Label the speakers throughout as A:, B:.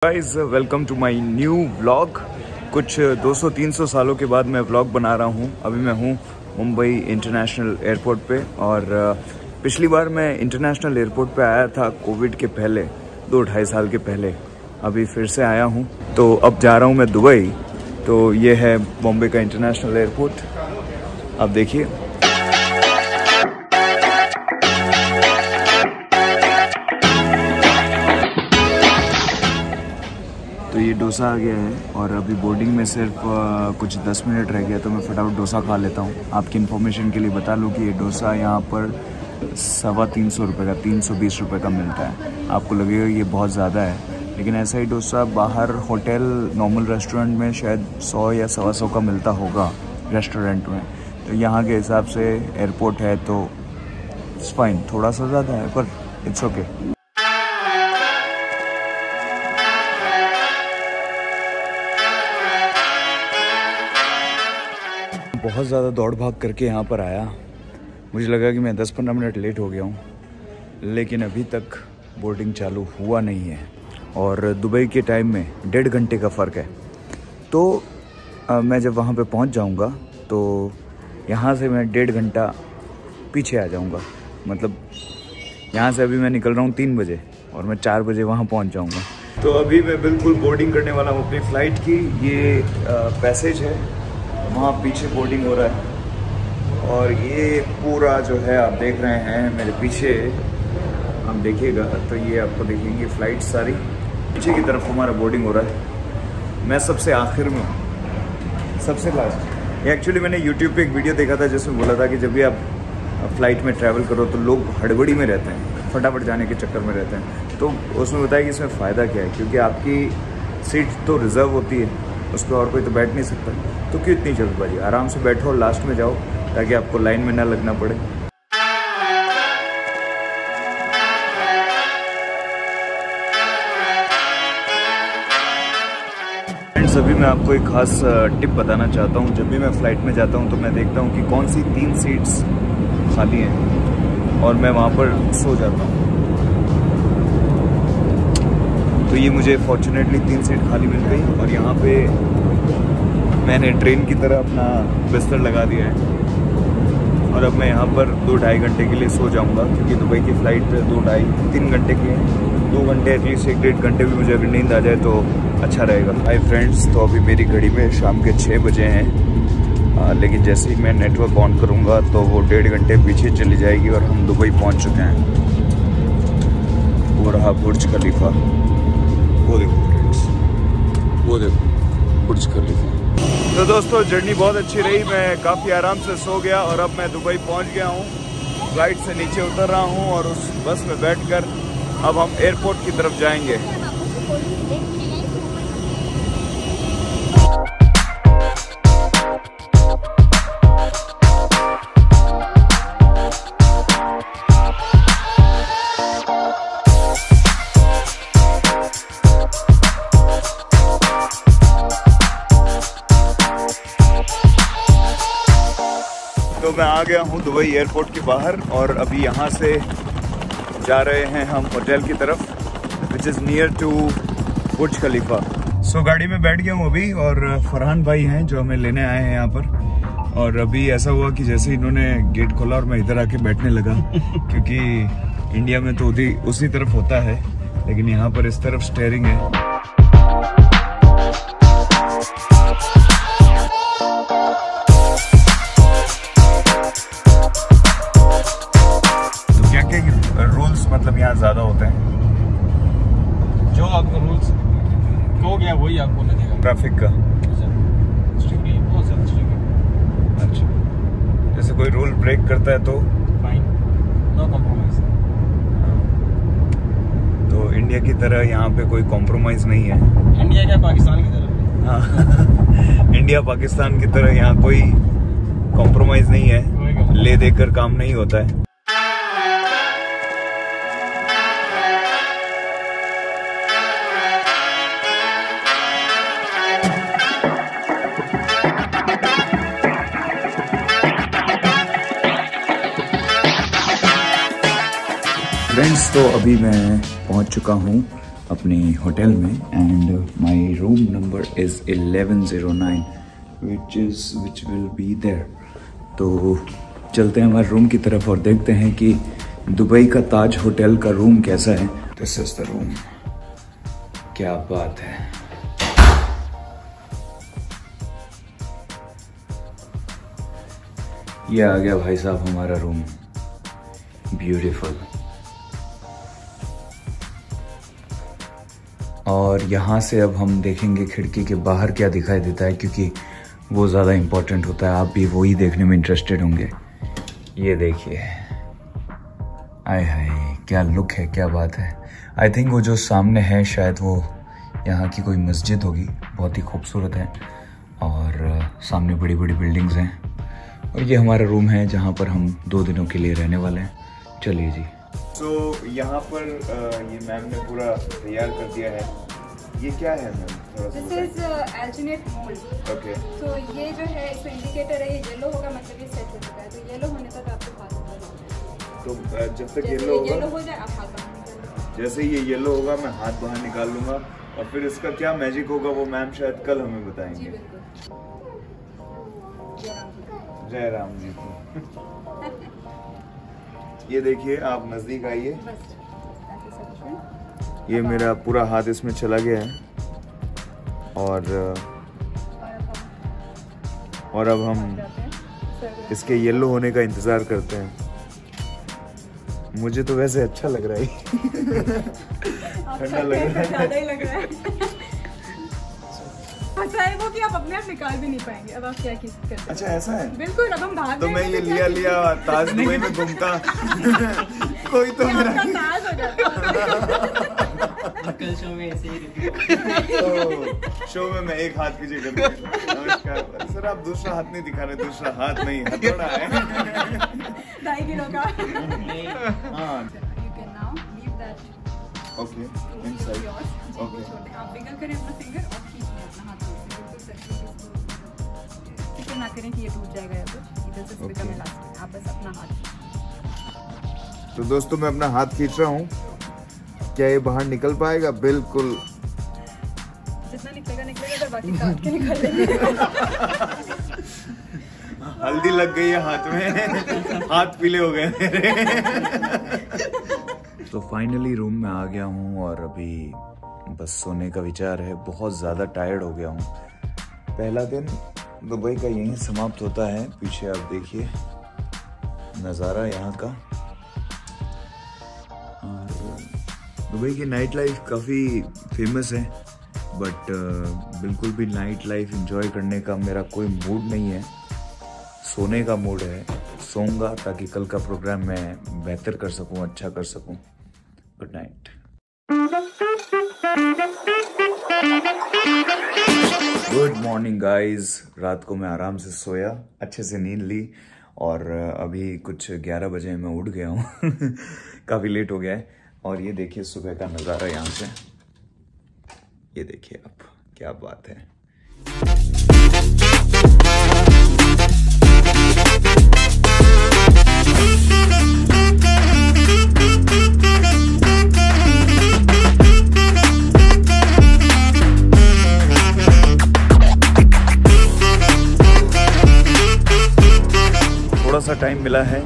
A: Guys welcome to my new vlog. कुछ 200-300 सालों के बाद मैं व्लॉग बना रहा हूँ। अभी मैं हूँ मुंबई इंटरनेशनल एयरपोर्ट पे और पिछली बार मैं इंटरनेशनल एयरपोर्ट पे आया था कोविड के पहले, 2-2.5 साल के पहले। अभी फिर से आया हूँ तो अब जा रहा हूँ मैं दुबई। तो ये है बॉम्बे का इंटरनेशनल एयरपोर्ट, आप देखिए। तो ये डोसा आ गया है और अभी बोर्डिंग में सिर्फ कुछ 10 मिनट रह गया, तो मैं फटाफट डोसा खा लेता हूँ। आपकी इन्फॉर्मेशन के लिए बता लूँ कि ये डोसा यहाँ पर 325 रुपये का, 320 रुपये का मिलता है। आपको लगेगा ये बहुत ज़्यादा है, लेकिन ऐसा ही डोसा बाहर होटल नॉर्मल रेस्टोरेंट में शायद 100 या 125 का मिलता होगा रेस्टोरेंट में। तो यहाँ के हिसाब से एयरपोर्ट है तो इट्स फाइन, थोड़ा सा ज़्यादा है पर इट्स ओके। बहुत ज़्यादा दौड़ भाग करके यहाँ पर आया। मुझे लगा कि मैं 10-15 मिनट लेट हो गया हूँ, लेकिन अभी तक बोर्डिंग चालू हुआ नहीं है और दुबई के टाइम में 1.5 घंटे का फ़र्क है। तो मैं जब वहाँ पे पहुँच जाऊँगा तो यहाँ से मैं 1.5 घंटा पीछे आ जाऊँगा। मतलब यहाँ से अभी मैं निकल रहा हूँ 3 बजे और मैं 4 बजे वहाँ पहुँच जाऊँगा। तो अभी मैं बिल्कुल बोर्डिंग करने वाला हूँ अपनी फ़्लाइट की। ये पैसेज है, वहाँ पीछे बोर्डिंग हो रहा है और ये पूरा जो है आप देख रहे हैं मेरे पीछे, आप देखिएगा तो ये आपको देखेंगे फ़्लाइट सारी पीछे की तरफ हमारा बोर्डिंग हो रहा है। मैं सबसे आखिर में हूँ, सबसे लास्ट। एक्चुअली मैंने यूट्यूब पे एक वीडियो देखा था जिसमें बोला था कि जब भी आप फ़्लाइट में ट्रैवल करो तो लोग हड़बड़ी में रहते हैं, फटाफट जाने के चक्कर में रहते हैं। तो उसमें बताया कि इसमें फ़ायदा क्या है, क्योंकि आपकी सीट तो रिज़र्व होती है, उस पर और कोई तो बैठ नहीं सकता। तो क्यों इतनी जल्दबाजी, आराम से बैठो और लास्ट में जाओ ताकि आपको लाइन में ना लगना पड़े। फ्रेंड्स, अभी मैं आपको एक खास टिप बताना चाहता हूँ। जब भी मैं फ़्लाइट में जाता हूँ तो मैं देखता हूँ कि कौन सी 3 सीट्स खाली हैं और मैं वहाँ पर सो जाता हूँ। तो ये मुझे फॉर्चुनेटली 3 सीट खाली मिल गई और यहाँ पे मैंने ट्रेन की तरह अपना बिस्तर लगा दिया है और अब मैं यहाँ पर 2-2.5 घंटे के लिए सो जाऊँगा, क्योंकि दुबई की फ़्लाइट 2-2.5-3 घंटे की है। 2 घंटे एटलीस्ट 1-1.5 घंटे भी मुझे अगर नींद आ जाए तो अच्छा रहेगा। हाय फ्रेंड्स, तो अभी मेरी घड़ी में शाम के 6 बजे हैं, लेकिन जैसे ही मैं नेटवर्क ऑन करूँगा तो वो 1.5 घंटे पीछे चली जाएगी और हम दुबई पहुँच चुके हैं। वो रहा बुर्ज खलीफा, वो देखो फ्रेंड्स, वो देखो बुर्ज खलीफा। तो दोस्तों जर्नी बहुत अच्छी रही, मैं काफ़ी आराम से सो गया और अब मैं दुबई पहुंच गया हूं। फ्लाइट से नीचे उतर रहा हूं और उस बस में बैठकर अब हम एयरपोर्ट की तरफ जाएंगे। तो मैं आ गया हूँ दुबई एयरपोर्ट के बाहर और अभी यहाँ से जा रहे हैं हम होटल की तरफ, विच इज़ नियर टू बुर्ज खलीफा। सो गाड़ी में बैठ गया हूँ अभी और फरहान भाई हैं जो हमें लेने आए हैं यहाँ पर। और अभी ऐसा हुआ कि जैसे इन्होंने गेट खोला और मैं इधर आके बैठने लगा क्योंकि इंडिया में तो उसी तरफ होता है, लेकिन यहाँ पर इस तरफ स्टेयरिंग है। मतलब यहाँ ज़्यादा होते हैं,
B: जो आपको रूल्स कहोगे वही आपको लगेगा।
A: ट्रैफिक का
B: स्ट्रिक्टली, बहुत ज़्यादा स्ट्रिक्ट।
A: अच्छा, जैसे कोई रूल ब्रेक करता है तो
B: फाइन, नो कॉम्प्रोमाइज।
A: तो इंडिया की तरह यहाँ पे कोई कॉम्प्रोमाइज़ नहीं है।
B: इंडिया क्या पाकिस्तान की तरह?
A: हाँ इंडिया पाकिस्तान की तरह यहाँ कोई कॉम्प्रोमाइज़ नहीं है, ले देकर काम नहीं होता है। फ्रेंड्स, तो अभी मैं पहुंच चुका हूं अपनी होटल में and my room number is 1109 which will be there. तो चलते हैं हमारे रूम की तरफ और देखते हैं कि दुबई का ताज होटल का रूम कैसा है। This is the room. क्या बात है। ये आ गया भाई साहब हमारा रूम, ब्यूटीफुल। और यहाँ से अब हम देखेंगे खिड़की के बाहर क्या दिखाई देता है, क्योंकि वो ज़्यादा इम्पोर्टेंट होता है। आप भी वही देखने में इंटरेस्टेड होंगे। ये देखिए, आय हाय क्या लुक है, क्या बात है। आई थिंक वो जो सामने है शायद वो यहाँ की कोई मस्जिद होगी, बहुत ही खूबसूरत है। और सामने बड़ी बड़ी बिल्डिंग्स हैं। और ये हमारा रूम है जहाँ पर हम 2 दिनों के लिए रहने वाले हैं। चलिए जी। यहाँ पर ये मैम ने पूरा तैयार कर दिया है। ये क्या है ma'am?
C: This is alginate mould.
A: Okay.
C: तो ये जो है इसका इंडिकेटर है, ये येलो होगा मतलब ये सेट हो चुका है। तो येलो होने तक आपको हाथ निकालना।
A: तो जब तक येलो
C: हो जाए आप हाथ बाहर निकाल।
A: जैसे ये येलो होगा मैं हाथ बाहर निकाल लूंगा। और फिर इसका क्या मैजिक होगा वो मैम शायद कल हमें बताएंगे।
C: जी बिल्कुल।
A: जय राम जी को। ये देखिए, आप नजदीक आइए। ये मेरा पूरा हाथ इसमें चला गया है। और अब हम इसके येलो होने का इंतजार करते हैं। मुझे तो वैसे अच्छा लग रहा है। ठंडा लग रहा है।
C: अच्छा है वो कि आप अपने आप निकाल भी नहीं पाएंगे। अब आप क्या करते हैं?
A: अच्छा ऐसा है?
C: बिल्कुल। अब हम भाग
A: तो मैं ये लिया ताज दुबई में घूमता। कोई तो मेरा
C: ताज हो जाता।
B: कल शो में ऐसे ही
A: तो शो में मैं एक हाथ पीछे कर दूंगा। नमस्कार सर, आप दूसरा हाथ नहीं दिखा रहे। दूसरा हाथ नहीं, हथौड़ा है।
C: 2.5 किलो का।
A: हाँ।
C: You can now leave that
A: okay inside.
C: Okay. आप विगल करें अपना फिंगर और खींच लें अपना हाथ। बिल्कुल फिक्र ना करें कि ये टूट जाएगा या कुछ। इधर से स्पीकर में ला सकते हैं आप, बस अपना हाथ।
A: तो दोस्तों मैं अपना हाथ खींच रहा हूँ। क्या ये बाहर निकल पाएगा? बिल्कुल।
C: जितना निकलेगा तो बाकी काट के निकाल लेंगे।
A: हल्दी लग गई है हाथ में। हाथ पीले हो गए मेरे। तो फाइनली रूम में आ गया हूँ और अभी बस सोने का विचार है। बहुत ज़्यादा टायर्ड हो गया हूँ। पहला दिन दुबई का यहीं समाप्त होता है। पीछे आप देखिए नज़ारा यहाँ का। और दुबई की नाइट लाइफ काफ़ी फेमस है, बट बिल्कुल भी नाइट लाइफ एंजॉय करने का मेरा कोई मूड नहीं है। सोने का मूड है। सोऊंगा ताकि कल का प्रोग्राम मैं बेहतर कर सकूं, अच्छा कर सकूं। Good night. Good morning guys. रात को मैं आराम से सोया, अच्छे से नींद ली और अभी कुछ 11 बजे मैं उठ गया हूँ। काफ़ी लेट हो गया है। और ये देखिए सुबह का नज़ारा यहाँ से। ये देखिए आप, क्या बात है। थोड़ा सा टाइम मिला है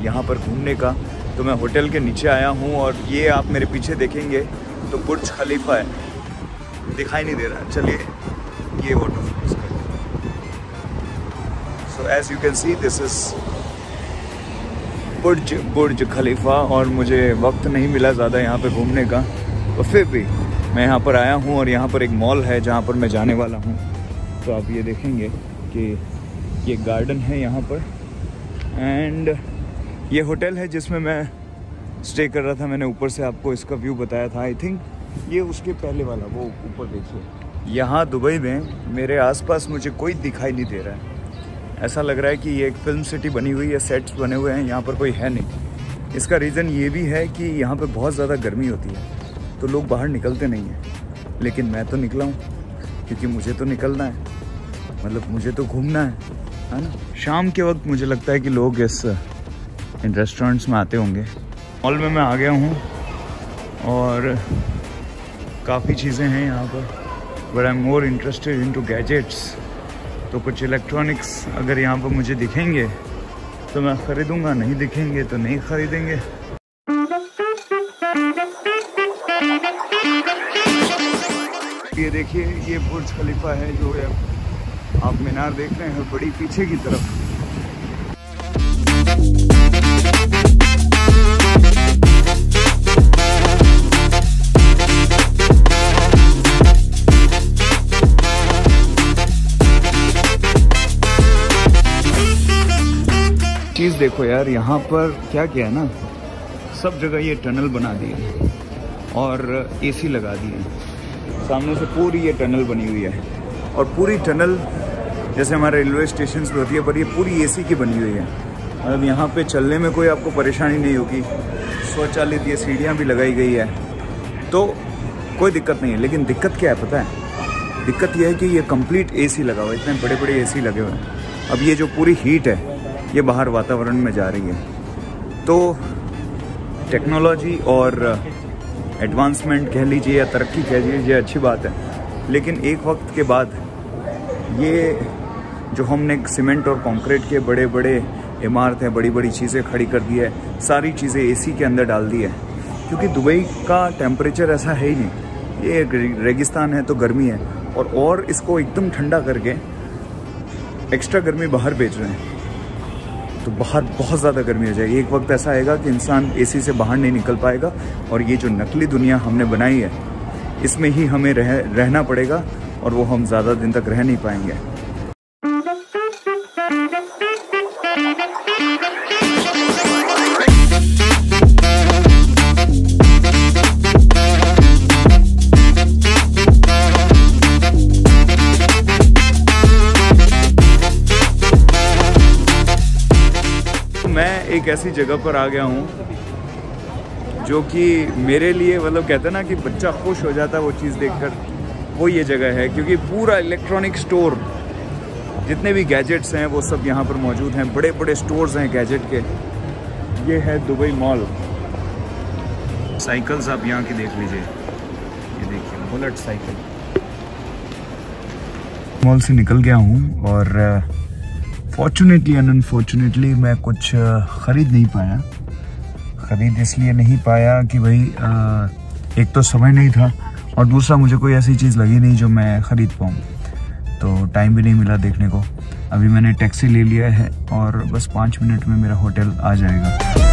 A: यहाँ पर घूमने का, तो मैं होटल के नीचे आया हूँ। और ये आप मेरे पीछे देखेंगे तो बुर्ज खलीफा है। दिखाई नहीं दे रहा, चलिए ये photo. So as you can see this is Burj Khalifa. और मुझे वक्त नहीं मिला ज़्यादा यहाँ पे घूमने का, तो फिर भी मैं यहाँ पर आया हूँ। और यहाँ पर एक मॉल है जहाँ पर मैं जाने वाला हूँ। तो आप ये देखेंगे कि ये गार्डन है यहाँ पर। एंड ये होटल है जिसमें मैं स्टे कर रहा था। मैंने ऊपर से आपको इसका व्यू बताया था। आई थिंक ये उसके पहले वाला, वो ऊपर देखिए। यहाँ दुबई में मेरे आसपास मुझे कोई दिखाई नहीं दे रहा है। ऐसा लग रहा है कि ये एक फिल्म सिटी बनी हुई है, सेट्स बने हुए हैं, यहाँ पर कोई है नहीं। इसका रीज़न ये भी है कि यहाँ पर बहुत ज़्यादा गर्मी होती है, तो लोग बाहर निकलते नहीं हैं। लेकिन मैं तो निकला हूँ क्योंकि मुझे तो निकलना है, मतलब मुझे तो घूमना है ना। शाम के वक्त मुझे लगता है कि लोग इन रेस्टोरेंट्स में आते होंगे। मॉल में मैं आ गया हूँ और काफ़ी चीज़ें हैं यहाँ पर, but I am more interested in to gadgets. तो कुछ इलेक्ट्रॉनिक्स अगर यहाँ पर मुझे दिखेंगे तो मैं ख़रीदूँगा, नहीं दिखेंगे तो नहीं ख़रीदेंगे। ये देखिए, ये बुर्ज खलीफा है जो है आप मीनार देख रहे हैं बड़ी पीछे की तरफ। चीज़ देखो यार, यहाँ पर क्या क्या है ना, सब जगह ये टनल बना दिए और एसी लगा दिए। सामने से पूरी ये टनल बनी हुई है और पूरी टनल जैसे हमारे रेलवे स्टेशन पे होती है, पर ये पूरी एसी की बनी हुई है। मतलब यहाँ पे चलने में कोई आपको परेशानी नहीं होगी। स्वचालित ये सीढ़ियाँ भी लगाई गई है, तो कोई दिक्कत नहीं है। लेकिन दिक्कत क्या है पता है? दिक्कत ये है कि ये कंप्लीट एसी लगा हुआ है, इतने बड़े बड़े एसी लगे हुए हैं। अब ये जो पूरी हीट है ये बाहर वातावरण में जा रही है। तो टेक्नोलॉजी और एडवांसमेंट कह लीजिए या तरक्की कह लीजिए, अच्छी बात है, लेकिन एक वक्त के बाद ये जो हमने सीमेंट और कंक्रीट के बड़े बड़े इमारतें, बड़ी बड़ी चीज़ें खड़ी कर दी है, सारी चीज़ें एसी के अंदर डाल दी है। क्योंकि दुबई का टेम्परेचर ऐसा है ही नहीं, ये रेगिस्तान है तो गर्मी है, और इसको एकदम ठंडा करके एक्स्ट्रा गर्मी बाहर भेज रहे हैं, तो बाहर बहुत ज़्यादा गर्मी हो जाएगी। एक वक्त ऐसा आएगा कि इंसान एसी से बाहर नहीं निकल पाएगा और ये जो नकली दुनिया हमने बनाई है इसमें ही हमें रहना पड़ेगा और वो हम ज़्यादा दिन तक रह नहीं पाएंगे। मैं एक ऐसी जगह पर आ गया हूँ जो कि मेरे लिए, मतलब कहते हैं ना कि बच्चा खुश हो जाता है वो चीज़ देखकर, वो ये जगह है। क्योंकि पूरा इलेक्ट्रॉनिक स्टोर, जितने भी गैजेट्स हैं वो सब यहाँ पर मौजूद हैं। बड़े बड़े स्टोर्स हैं गैजेट के। ये है दुबई मॉल। साइकिल्स आप यहाँ की देख लीजिए, ये देखिए बुलेट साइकिल। मॉल से निकल गया हूँ और फॉर्चुनेटली एंड अनफॉर्चुनेटली मैं कुछ ख़रीद नहीं पाया। ख़रीद इसलिए नहीं पाया कि भाई एक तो समय नहीं था और दूसरा मुझे कोई ऐसी चीज़ लगी नहीं जो मैं ख़रीद पाऊँ, तो टाइम भी नहीं मिला देखने को। अभी मैंने टैक्सी ले लिया है और बस 5 मिनट में मेरा होटल आ जाएगा।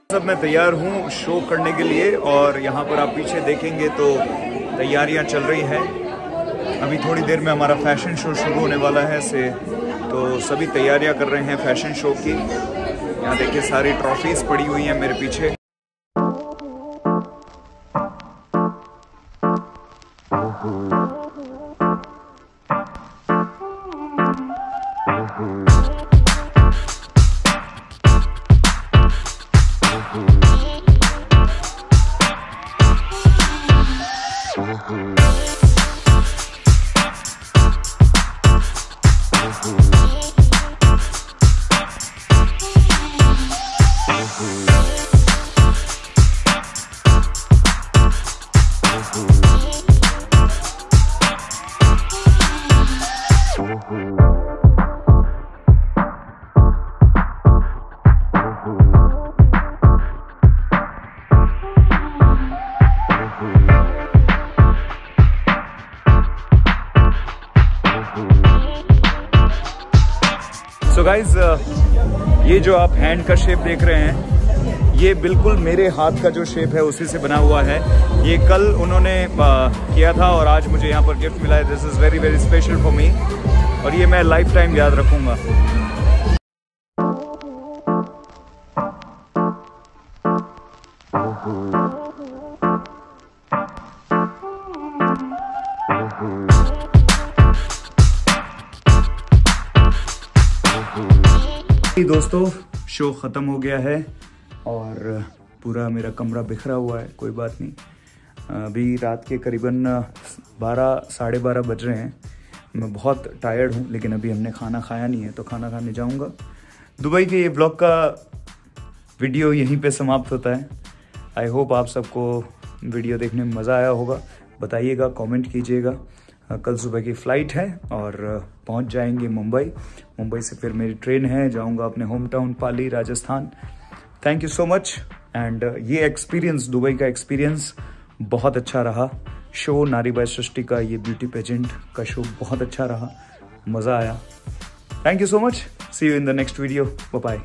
A: सब मैं तैयार हूँ शो करने के लिए और यहाँ पर आप पीछे देखेंगे तो तैयारियाँ चल रही हैं। अभी थोड़ी देर में हमारा फैशन शो शुरू होने वाला है तो सभी तैयारियाँ कर रहे हैं फैशन शो की। यहाँ देखिए सारी ट्रॉफीज पड़ी हुई हैं मेरे पीछे। सो गाइज, ये जो आप हैंड का शेप देख रहे हैं, ये बिल्कुल मेरे हाथ का जो शेप है उसी से बना हुआ है। ये कल उन्होंने किया था और आज मुझे यहाँ पर गिफ्ट मिला है। This is very very special for me और ये मैं लाइफ टाइम याद रखूँगा। दोस्तों, शो ख़त्म हो गया है और पूरा मेरा कमरा बिखरा हुआ है। कोई बात नहीं, अभी रात के करीबन 12 साढ़े 12 बज रहे हैं। मैं बहुत टायर्ड हूँ, लेकिन अभी हमने खाना खाया नहीं है तो खाना खाने जाऊँगा। दुबई के ये ब्लॉग का वीडियो यहीं पे समाप्त होता है। आई होप आप सबको वीडियो देखने में मज़ा आया होगा। बताइएगा, कमेंट कीजिएगा। कल सुबह की फ़्लाइट है और पहुंच जाएंगे मुंबई। मुंबई से फिर मेरी ट्रेन है, जाऊंगा अपने home town Pali, Rajasthan. Thank you so much. And ये एक्सपीरियंस, दुबई का एक्सपीरियंस बहुत अच्छा रहा। शो नारी बाई सृष्टि का, ये ब्यूटी पेजेंट का शो बहुत अच्छा रहा, मज़ा आया। Thank you so much. See you in the next video. Bye bye.